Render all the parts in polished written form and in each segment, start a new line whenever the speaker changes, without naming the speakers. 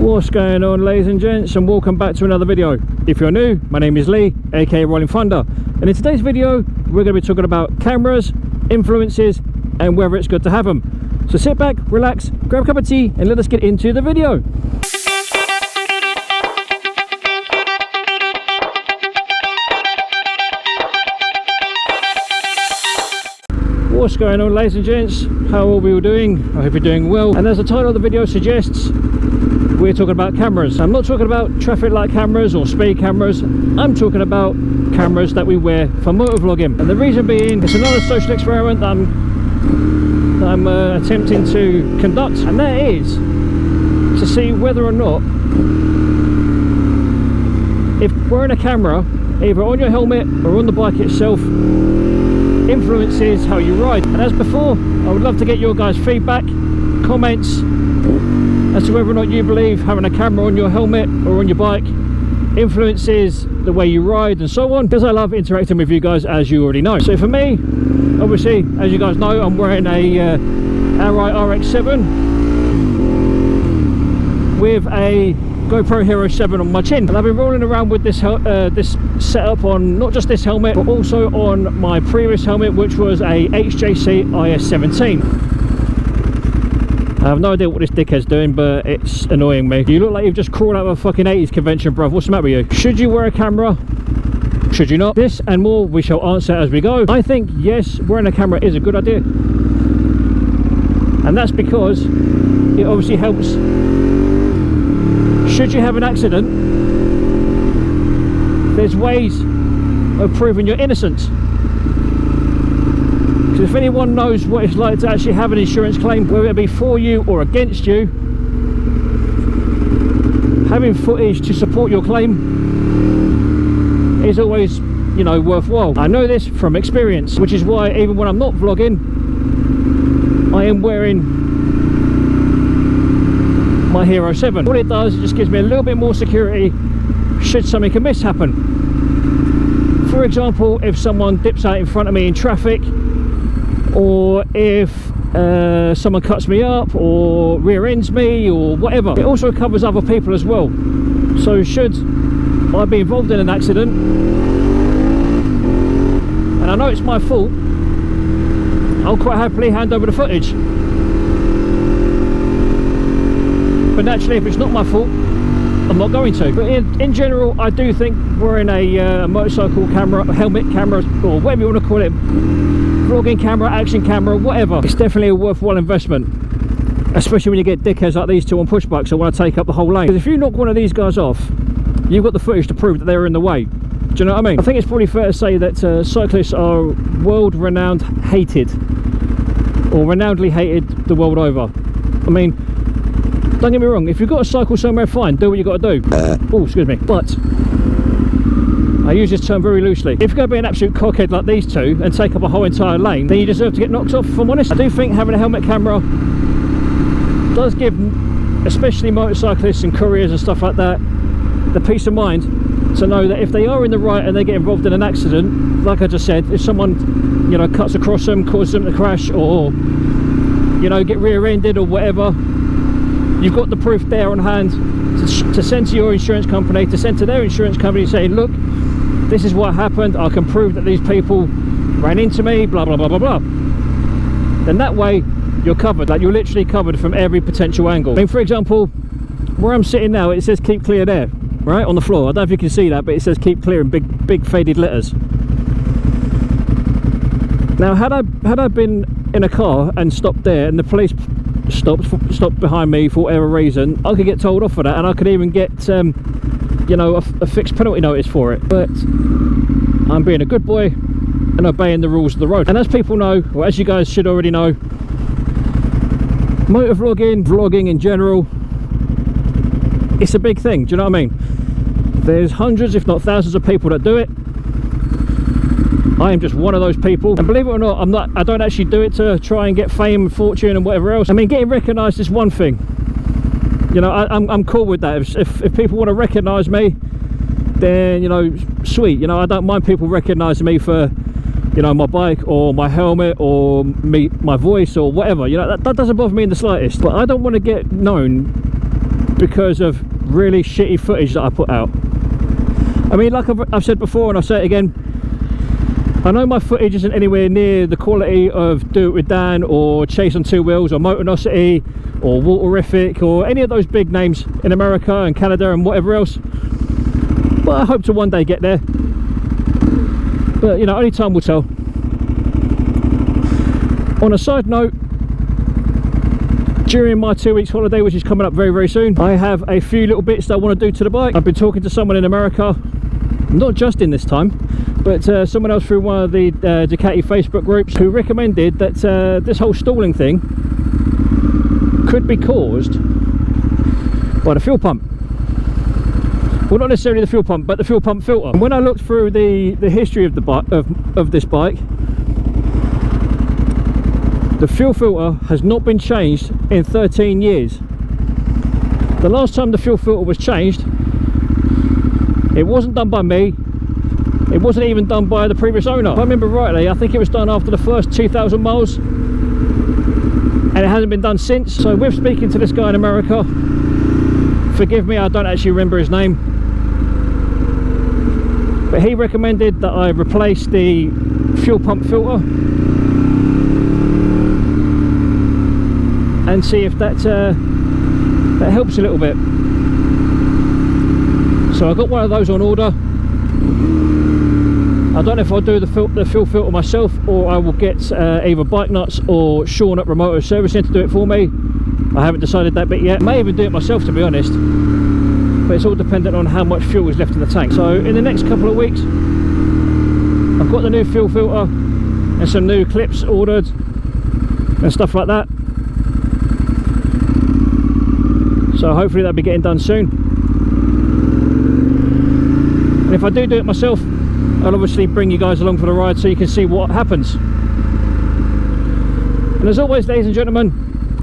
What's going on, ladies and gents, and welcome back to another video. If you're new, my name is Lee, aka Rollin Thunder, and in today's video we're going to be talking about cameras, influences, and whether it's good to have them. So sit back, relax, grab a cup of tea, and let us get into the video. What's going on, ladies and gents? How are we all doing? I hope you're doing well. And as the title of the video suggests, we're talking about cameras. I'm not talking about traffic light cameras or speed cameras. I'm talking about cameras that we wear for motovlogging. And the reason being, it's another social experiment that I'm attempting to conduct, and that is to see whether or not, if wearing a camera either on your helmet or on the bike itself influences how you ride. And as before, I would love to get your guys' feedback, comments as to whether or not you believe having a camera on your helmet or on your bike influences the way you ride and so on, because I love interacting with you guys, as you already know. So for me, obviously, as you guys know, I'm wearing a Arai RX7 with a GoPro Hero 7 on my chin, and I've been rolling around with this this setup on not just this helmet but also on my previous helmet, which was a HJC IS17. I have no idea what this dickhead's doing, but it's annoying me. You look like you've just crawled out of a fucking 80s convention, bruv. What's the matter with you? Should you wear a camera? Should you not? This and more we shall answer as we go. I think yes, wearing a camera is a good idea, and that's because it obviously helps. Should you have an accident, there's ways of proving your innocence. Because if anyone knows what it's like to actually have an insurance claim, whether it be for you or against you, having footage to support your claim is always, you know, worthwhile. I know this from experience, which is why even when I'm not vlogging, I am wearing my Hero 7. What it does, it just gives me a little bit more security should something amiss happen. For example, if someone dips out in front of me in traffic, or if someone cuts me up or rear ends me or whatever. It also covers other people as well. So should I be involved in an accident and I know it's my fault, I'll quite happily hand over the footage. But naturally, if it's not my fault, I'm not going to. But in general, I do think wearing a motorcycle camera, helmet camera, or whatever you want to call it, vlogging camera, action camera, whatever, it's definitely a worthwhile investment, especially when you get dickheads like these two on push bikes that want to take up the whole lane. Because if you knock one of these guys off, you've got the footage to prove that they were in the way. Do you know what I mean? I think it's probably fair to say that cyclists are world-renowned hated, or renownedly hated the world over. I mean, don't get me wrong, if you've got to cycle somewhere, fine, do what you got to do. Oh, excuse me. But I use this term very loosely. If you're going to be an absolute cockhead like these two and take up a whole entire lane, then you deserve to get knocked off, if I'm honest. I do think having a helmet camera does give, especially motorcyclists and couriers and stuff like that, the peace of mind to know that if they are in the right and they get involved in an accident, like I just said, if someone, you know, cuts across them, causes them to crash, or, you know, get rear-ended or whatever, you've got the proof there on hand to send to your insurance company, to send to their insurance company saying, look, this is what happened, I can prove that these people ran into me, blah blah blah blah blah. Then that way you're covered, like you're literally covered from every potential angle. I mean, for example, where I'm sitting now, it says keep clear there, right, on the floor. I don't know if you can see that, but it says keep clear in big faded letters. Now had I been in a car and stopped there and the police stopped behind me for whatever reason, I could get told off for that, and I could even get you know, a fixed penalty notice for it. But I'm being a good boy and obeying the rules of the road. And as people know, or as you guys should already know, motovlogging, vlogging in general, it's a big thing. Do you know what I mean? There's hundreds if not thousands of people that do it. I am just one of those people, and believe it or not, I don't actually do it to try and get fame, fortune and whatever else. I mean, getting recognised is one thing, you know. I'm cool with that. If people want to recognise me, then, you know, sweet, you know, I don't mind people recognising me for, you know, my bike or my helmet or my voice or whatever, you know. That doesn't bother me in the slightest. But I don't want to get known because of really shitty footage that I put out. I mean, like I've said before, and I'll say it again, I know my footage isn't anywhere near the quality of Do It With Dan or Chase on Two Wheels or Motonosity or Waterific or any of those big names in America and Canada and whatever else, but I hope to one day get there. But you know, only time will tell. On a side note, during my 2 weeks holiday, which is coming up very, very soon, I have a few little bits that I want to do to the bike. I've been talking to someone in America, not just in this time, but someone else through one of the Ducati Facebook groups, who recommended that this whole stalling thing could be caused by the fuel pump. Well, not necessarily the fuel pump, but the fuel pump filter. And when I looked through the history of this bike, the fuel filter has not been changed in 13 years. The last time the fuel filter was changed, it wasn't done by me. It wasn't even done by the previous owner. If I remember rightly, I think it was done after the first 2,000 miles, and it hasn't been done since. So with speaking to this guy in America, forgive me, I don't actually remember his name, but he recommended that I replace the fuel pump filter and see if that helps a little bit. So I got one of those on order. I don't know if I'll do the fuel filter myself, or I will get either Bike Nuts or Sean at Remoto Servicing to do it for me. I haven't decided that bit yet. May even do it myself, to be honest, but it's all dependent on how much fuel is left in the tank. So in the next couple of weeks, I've got the new fuel filter and some new clips ordered and stuff like that. So hopefully that'll be getting done soon. And if I do it myself, I'll obviously bring you guys along for the ride so you can see what happens. And as always, ladies and gentlemen,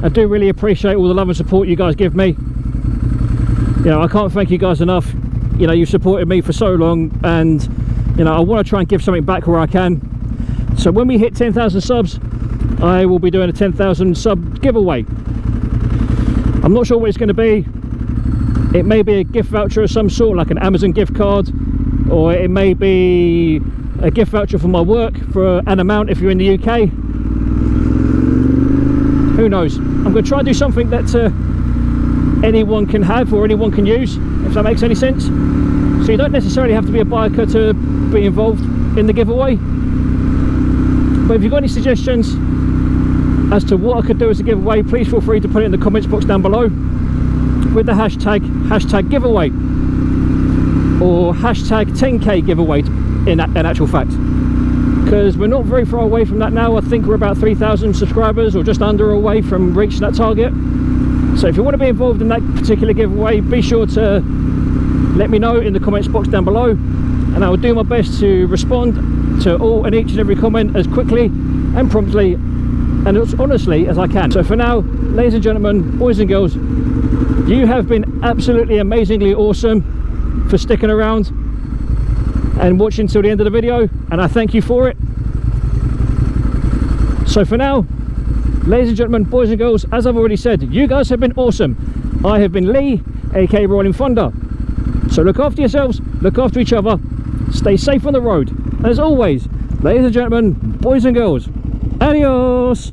I do really appreciate all the love and support you guys give me. You know, I can't thank you guys enough. You know, you've supported me for so long, and you know, I want to try and give something back where I can. So when we hit 10,000 subs, I will be doing a 10,000 sub giveaway. I'm not sure what it's going to be. It may be a gift voucher of some sort, like an Amazon gift card, or it may be a gift voucher for my work for an amount if you're in the UK. Who knows? I'm going to try and do something that anyone can have or anyone can use, if that makes any sense. So you don't necessarily have to be a biker to be involved in the giveaway. But if you've got any suggestions as to what I could do as a giveaway, please feel free to put it in the comments box down below with the hashtag giveaway, or hashtag 10k giveaway in actual fact, because we're not very far away from that now. I think we're about 3,000 subscribers or just under away from reaching that target. So if you want to be involved in that particular giveaway, be sure to let me know in the comments box down below, and I will do my best to respond to all and each and every comment as quickly and promptly and as honestly as I can. So for now, ladies and gentlemen, boys and girls, you have been absolutely amazingly awesome for sticking around and watching till the end of the video, and I thank you for it. So for now, ladies and gentlemen, boys and girls, as I've already said, you guys have been awesome. I have been Lee, aka Rollin Thunder. So look after yourselves, look after each other, stay safe on the road, and as always, ladies and gentlemen, boys and girls, adios.